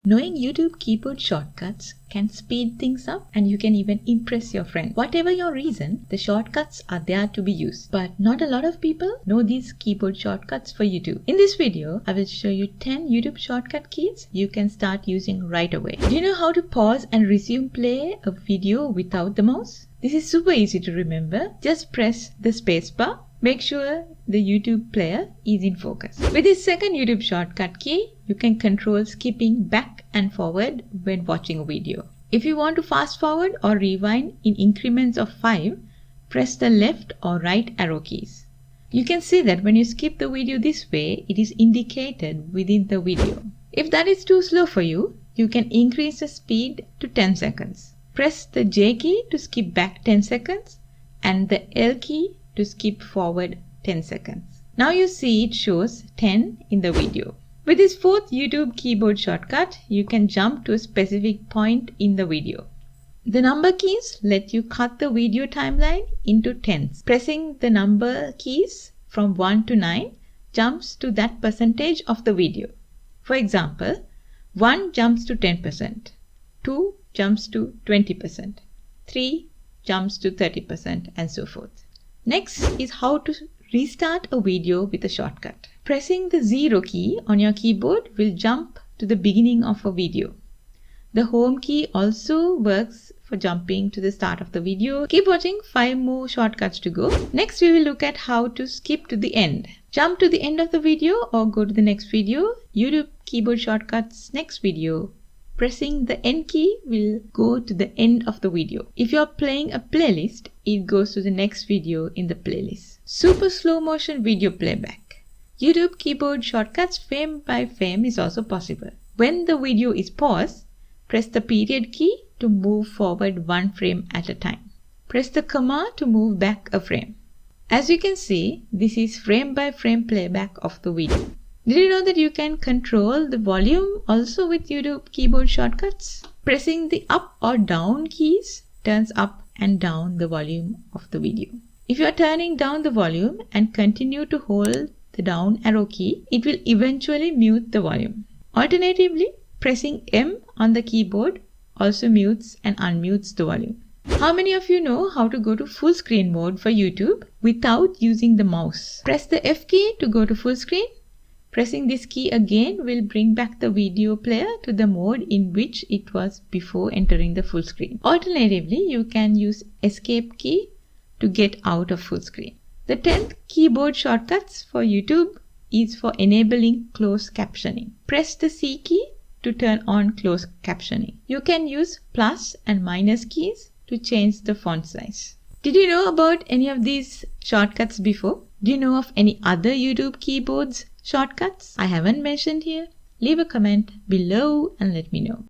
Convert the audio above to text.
Knowing YouTube keyboard shortcuts can speed things up and you can even impress your friends. Whatever your reason, the shortcuts are there to be used. But not a lot of people know these keyboard shortcuts for YouTube. In this video, I will show you 10 YouTube shortcut keys you can start using right away. Do you know how to pause and resume play a video without the mouse? This is super easy to remember. Just press the spacebar. Make sure the YouTube player is in focus. With this second YouTube shortcut key, you can control skipping back and forward when watching a video. If you want to fast forward or rewind in increments of 5, press the left or right arrow keys. You can see that when you skip the video this way, it is indicated within the video. If that is too slow for you, you can increase the speed to 10 seconds. Press the J key to skip back 10 seconds and the L key to skip forward 10 seconds. Now you see it shows 10 in the video. With this fourth YouTube keyboard shortcut, you can jump to a specific point in the video. The number keys let you cut the video timeline into tens. Pressing the number keys from 1 to 9 jumps to that percentage of the video. For example, 1 jumps to 10%, 2 jumps to 20%, 3 jumps to 30%, and so forth. Next is how to restart a video with a shortcut. Pressing the 0 key on your keyboard will jump to the beginning of a video. The home key also works for jumping to the start of the video. Keep watching, 5 more shortcuts to go. Next we will look at how to skip to the end. Jump to the end of the video or go to the next video. YouTube keyboard shortcuts next video. Pressing the end key will go to the end of the video. If you are playing a playlist, it goes to the next video in the playlist. Super slow motion video playback. YouTube keyboard shortcuts frame by frame is also possible. When the video is paused, press the period key to move forward 1 frame at a time. Press the comma to move back a frame. As you can see, this is frame by frame playback of the video. Did you know that you can control the volume also with YouTube keyboard shortcuts? Pressing the up or down keys turns up and down the volume of the video. If you are turning down the volume and continue to hold the down arrow key, it will eventually mute the volume. Alternatively, pressing M on the keyboard also mutes and unmutes the volume. How many of you know how to go to full screen mode for YouTube without using the mouse? Press the F key to go to full screen. Pressing this key again will bring back the video player to the mode in which it was before entering the full screen. Alternatively, you can use Escape key to get out of full screen. The 10th keyboard shortcuts for YouTube is for enabling closed captioning. Press the C key to turn on closed captioning. You can use plus and minus keys to change the font size. Did you know about any of these shortcuts before? Do you know of any other YouTube keyboards shortcuts I haven't mentioned here? Leave a comment below and let me know.